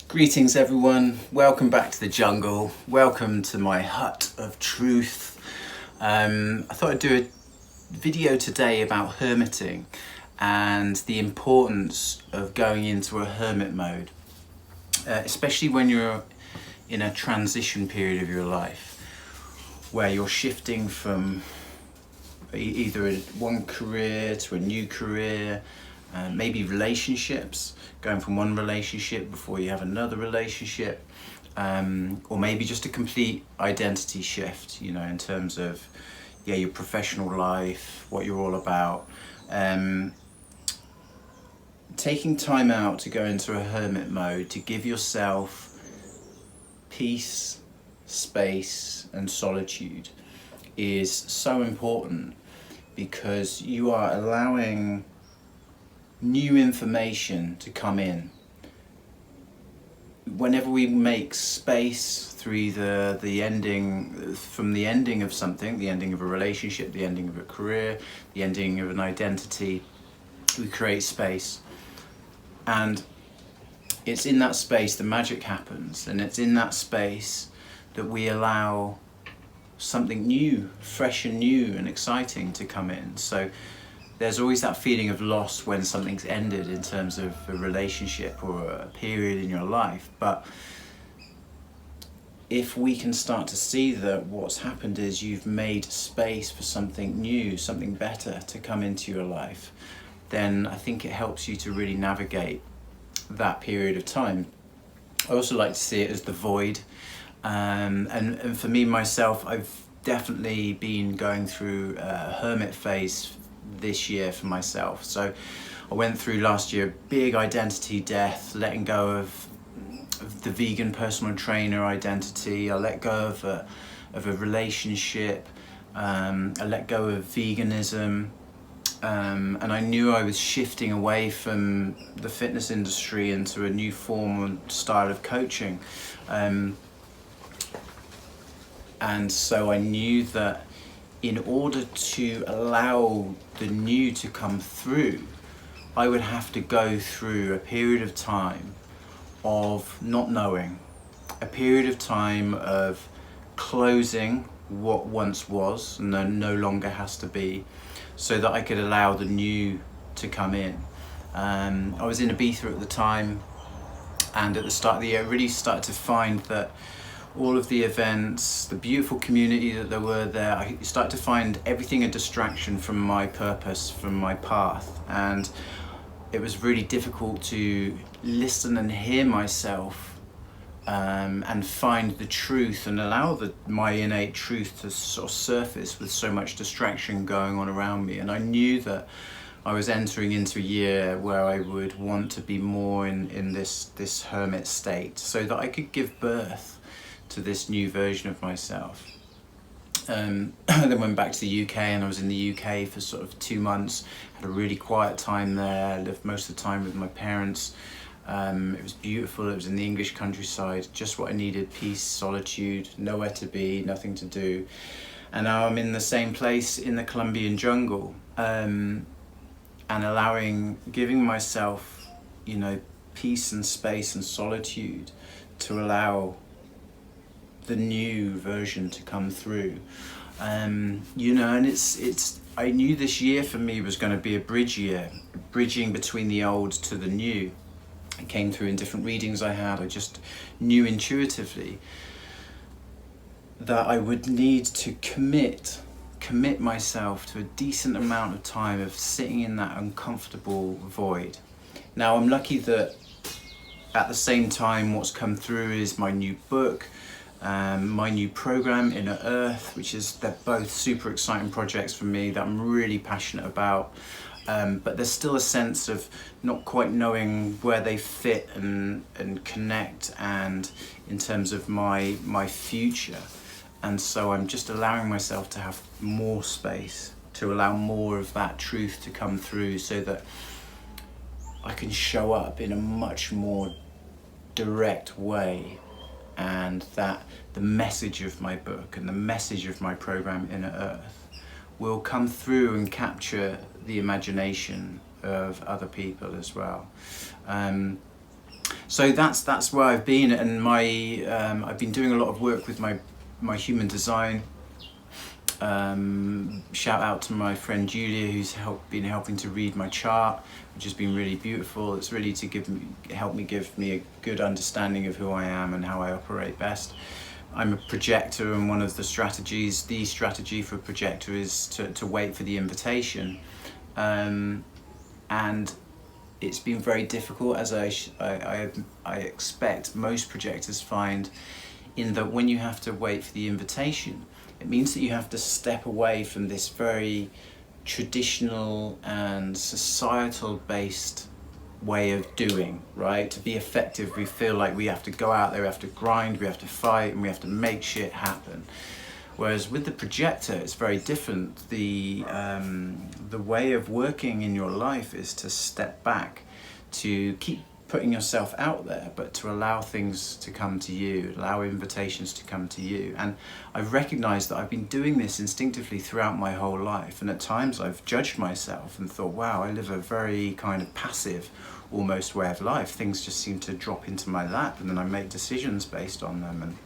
Greetings everyone, welcome back to the jungle, welcome to my hut of truth. I thought I'd do a video today about hermiting and the importance of going into a hermit mode, especially when you're in a transition period of your life where you're shifting from either one career to a new career, maybe relationships, going from one relationship before you have another relationship, or maybe just a complete identity shift, you know, in terms of your professional life, what you're all about. Taking time out to go into a hermit mode to give yourself peace, space and solitude is so important, because you are allowing new information to come in. Whenever we make space through either the ending of something, the ending of a relationship, the ending of a career, the ending of an identity, we create space. And it's in that space the magic happens, and it's in that space that we allow something new, fresh and new and exciting to come in. So there's always that feeling of loss when something's ended in terms of a relationship or a period in your life. But if we can start to see that what's happened is you've made space for something new, something better to come into your life, then I think it helps you to really navigate that period of time. I also like to see it as the void. And for me, myself, I've definitely been going through a hermit phase this year for myself. So I went through last year a big identity death, letting go of the vegan personal trainer identity. I let go of a relationship. I let go of veganism. And I knew I was shifting away from the fitness industry into a new form and style of coaching. And so I knew that in order to allow the new to come through, I would have to go through a period of time of not knowing, a period of time of closing what once was and no longer has to be, so that I could allow the new to come in. I was in Ibiza at the time, and at the start of the year I really started to find that all of the events, the beautiful community that there were there, I started to find everything a distraction from my purpose, from my path. And it was really difficult to listen and hear myself, and find the truth and allow my innate truth to sort of surface with so much distraction going on around me. And I knew that I was entering into a year where I would want to be more in this hermit state, so that I could give birth to this new version of myself. Then went back to the UK, and I was in the UK for sort of 2 months, had a really quiet time there, lived most of the time with my parents. It was beautiful, it was in the English countryside, just what I needed: peace, solitude, nowhere to be, nothing to do. And now I'm in the same place in the Colombian jungle, and giving myself, you know, peace and space and solitude to allow the new version to come through. You know, and it's I knew this year for me was going to be a bridge year, bridging between the old to the new. It came through in different readings I had. I just knew intuitively that I would need to commit myself to a decent amount of time of sitting in that uncomfortable void. Now I'm lucky that at the same time what's come through is my new book, my new program, Inner Earth, they're both super exciting projects for me that I'm really passionate about. But there's still a sense of not quite knowing where they fit and connect, and in terms of my future. And so I'm just allowing myself to have more space, to allow more of that truth to come through, so that I can show up in a much more direct way, and that the message of my book and the message of my program Inner Earth will come through and capture the imagination of other people as well. So that's where I've been, and my I've been doing a lot of work with my human design. Shout out to my friend Julia, who's been helping to read my chart, which has been really beautiful. It's really to help me give me a good understanding of who I am and how I operate best. I'm a projector, and one of the strategy for a projector is to wait for the invitation, and it's been very difficult, as I expect most projectors find, in that when you have to wait for the invitation, it means that you have to step away from this very traditional and societal based way of doing, right? To be effective, we feel like we have to go out there, we have to grind, we have to fight, and we have to make shit happen. Whereas with the projector, it's very different. The way of working in your life is to step back, to keep putting yourself out there, but to allow things to come to you, allow invitations to come to you. And I've recognized that I've been doing this instinctively throughout my whole life, and at times I've judged myself and thought, wow, I live a very kind of passive almost way of life. Things just seem to drop into my lap, and then I make decisions based on them. And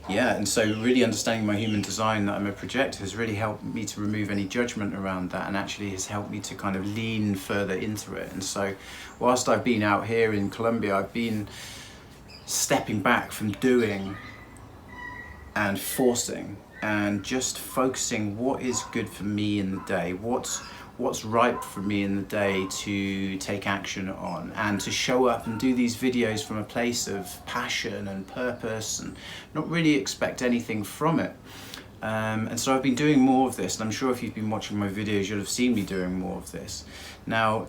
yeah, and so really understanding my human design, that I'm a projector, has really helped me to remove any judgment around that, and actually has helped me to kind of lean further into it. And so whilst I've been out here in Colombia, I've been stepping back from doing and forcing, and just focusing what is good for me in the day, what's right for me in the day to take action on, and to show up and do these videos from a place of passion and purpose, and not really expect anything from it. And so I've been doing more of this, and I'm sure if you've been watching my videos, you'll have seen me doing more of this. Now,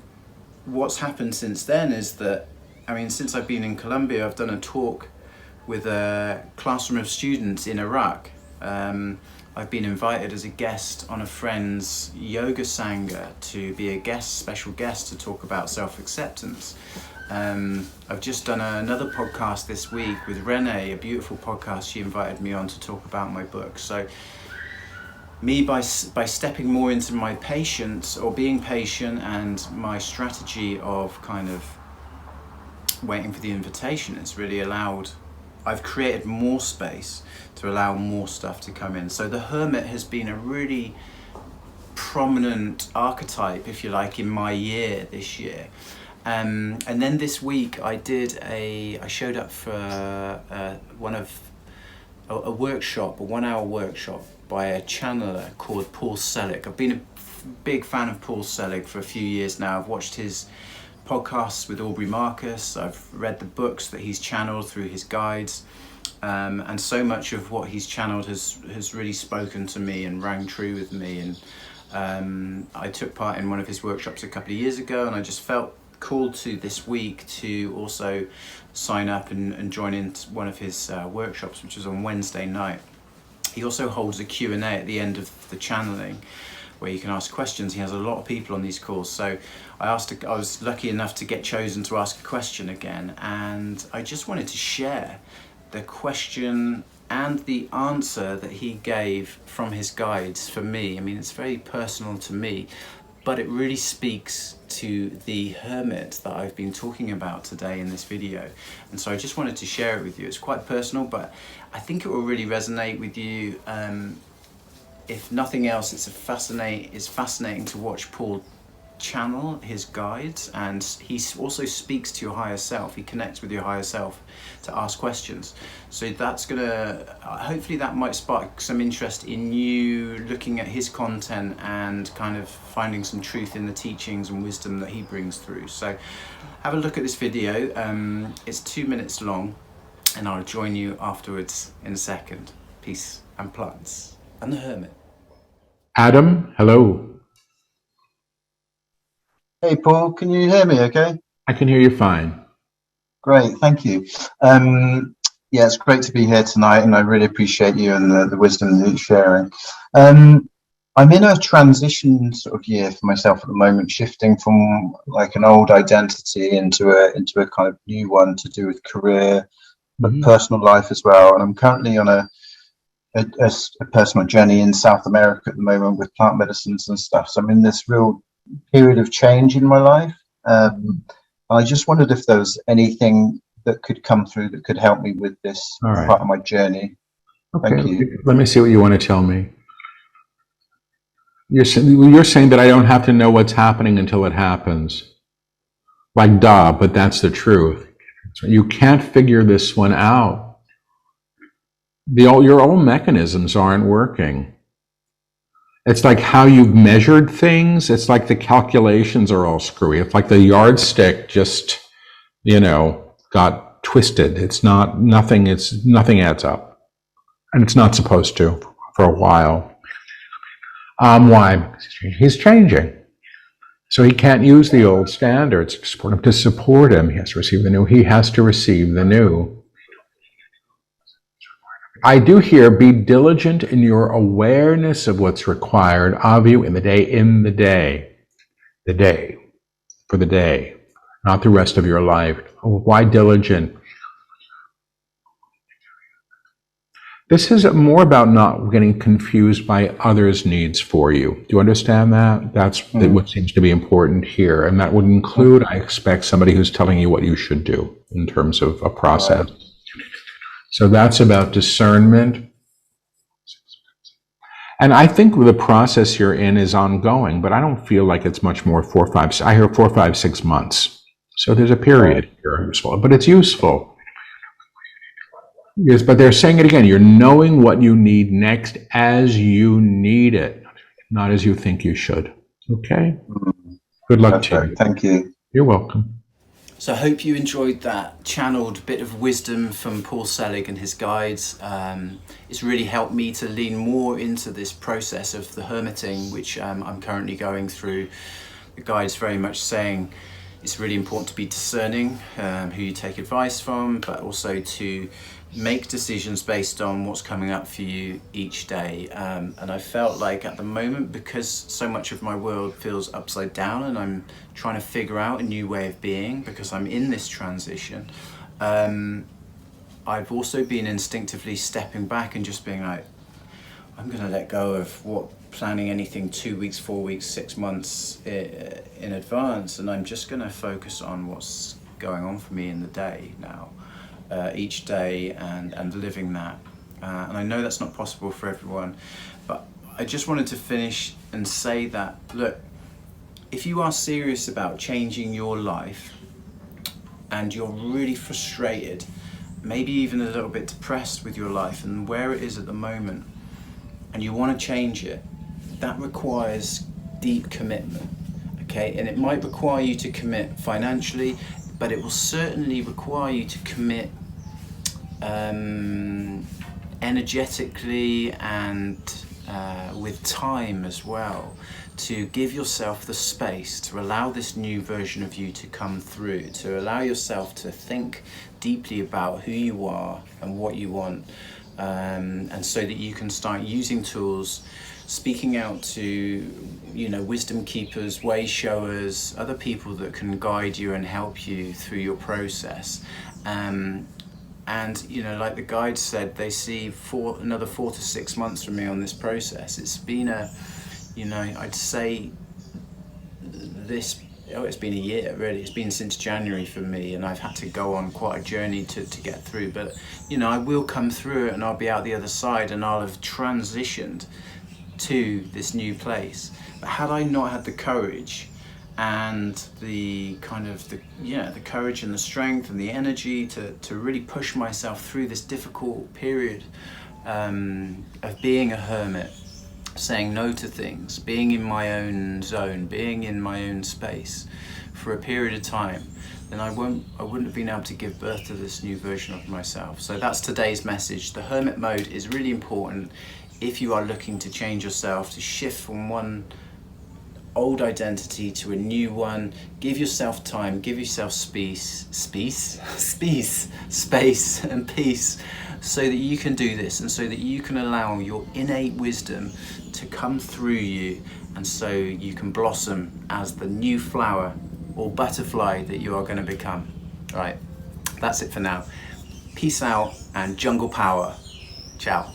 what's happened since then is that, I mean, since I've been in Colombia, I've done a talk with a classroom of students in Iraq. I've been invited as a guest on a friend's yoga sangha to be a special guest to talk about self-acceptance. I've just done another podcast this week with Renee, a beautiful podcast. She invited me on to talk about my book. So me, by stepping more into my patience, or being patient, and my strategy of kind of waiting for the invitation, it's really I've created more space to allow more stuff to come in. So the Hermit has been a really prominent archetype, if you like, in my year this year. And then this week I showed up for a 1-hour workshop by a channeler called Paul Selig. I've been a big fan of Paul Selig for a few years now. I've watched his podcasts with Aubrey Marcus. I've read the books that he's channeled through his guides, and so much of what he's channeled has really spoken to me and rang true with me. And I took part in one of his workshops a couple of years ago, and I just felt called to this week to also sign up and join in one of his workshops, which is on Wednesday night. He also holds a Q&A at the end of the channeling, where you can ask questions. He has a lot of people on these calls, so I was lucky enough to get chosen to ask a question again, and I just wanted to share the question and the answer that he gave from his guides for me. I mean, it's very personal to me, but it really speaks to the hermit that I've been talking about today in this video. And so I just wanted to share it with you. It's quite personal, but I think it will really resonate with you. If nothing else, it's fascinating to watch Paul channel his guides, and he also speaks to your higher self. He connects with your higher self to ask questions. So that's hopefully that might spark some interest in you looking at his content and kind of finding some truth in the teachings and wisdom that he brings through. So have a look at this video. It's 2 minutes long, and I'll join you afterwards in a second. Peace and plants and the Hermit. Adam, hello. Hey Paul, can you hear me okay? I can hear you fine. Great, thank you. Yeah, it's great to be here tonight, and I really appreciate you and the wisdom that you're sharing. I'm in a transition sort of year for myself at the moment, shifting from like an old identity into a kind of new one to do with career, but personal life as well. And I'm currently on a personal journey in South America at the moment with plant medicines and stuff. So I'm in this real period of change in my life. I just wondered if there was anything that could come through that could help me with this All right. part of my journey. Okay. Thank you. Let me see what you want to tell me. You're saying that I don't have to know what's happening until it happens. Like, duh, but that's the truth. You can't figure this one out. Your old mechanisms aren't working. It's like how you've measured things. It's like the calculations are all screwy. It's like the yardstick just, got twisted. It's nothing adds up. And it's not supposed to for a while. Why? He's changing. So he can't use the old standards to support him. He has to receive the new. He has to receive the new. I do hear, be diligent in your awareness of what's required of you in the day, for the day, not the rest of your life. Why diligent? This is more about not getting confused by others' needs for you. Do you understand that? That's what seems to be important here. And that would include, I expect, somebody who's telling you what you should do in terms of a process. Right. So that's about discernment. And I think the process you're in is ongoing, but I don't feel like it's much more 4, 5, I hear 4, 5, 6 months. So there's a period here, but it's useful. Yes, but they're saying it again. You're knowing what you need next as you need it, not as you think you should. Okay? Good luck to you. Thank you. You're welcome. So I hope you enjoyed that channeled bit of wisdom from Paul Selig and his guides. It's really helped me to lean more into this process of the hermiting, which I'm currently going through. The guides very much saying it's really important to be discerning who you take advice from, but also to make decisions based on what's coming up for you each day. And I felt like at the moment, because so much of my world feels upside down and I'm trying to figure out a new way of being because I'm in this transition, I've also been instinctively stepping back and just being like, I'm going to let go of planning anything 2 weeks, 4 weeks, 6 months in advance, and I'm just going to focus on what's going on for me in the day now. Each day and living that. And I know that's not possible for everyone, but I just wanted to finish and say that, look, if you are serious about changing your life and you're really frustrated, maybe even a little bit depressed with your life and where it is at the moment, and you want to change it, that requires deep commitment, okay? And it might require you to commit financially, but it will certainly require you to commit energetically and with time as well, to give yourself the space to allow this new version of you to come through, to allow yourself to think deeply about who you are and what you want, and so that you can start using tools, speaking out to wisdom keepers, way showers, other people that can guide you and help you through your process. And like the guide said, they see another 4 to 6 months from me on this process. It's been I'd say it's been a year really. It's been since January for me, and I've had to go on quite a journey to get through, but I will come through it and I'll be out the other side and I'll have transitioned to this new place. But had I not had the courage and the courage and the strength and the energy to really push myself through this difficult period of being a hermit, saying no to things, being in my own zone, being in my own space for a period of time, then I wouldn't have been able to give birth to this new version of myself. So that's today's message. The hermit mode is really important if you are looking to change yourself, to shift from one old identity to a new one. Give yourself time, give yourself space and peace, so that you can do this and so that you can allow your innate wisdom to come through you, and so you can blossom as the new flower or butterfly that you are going to become. All right, that's it for now. Peace out and jungle power. Ciao.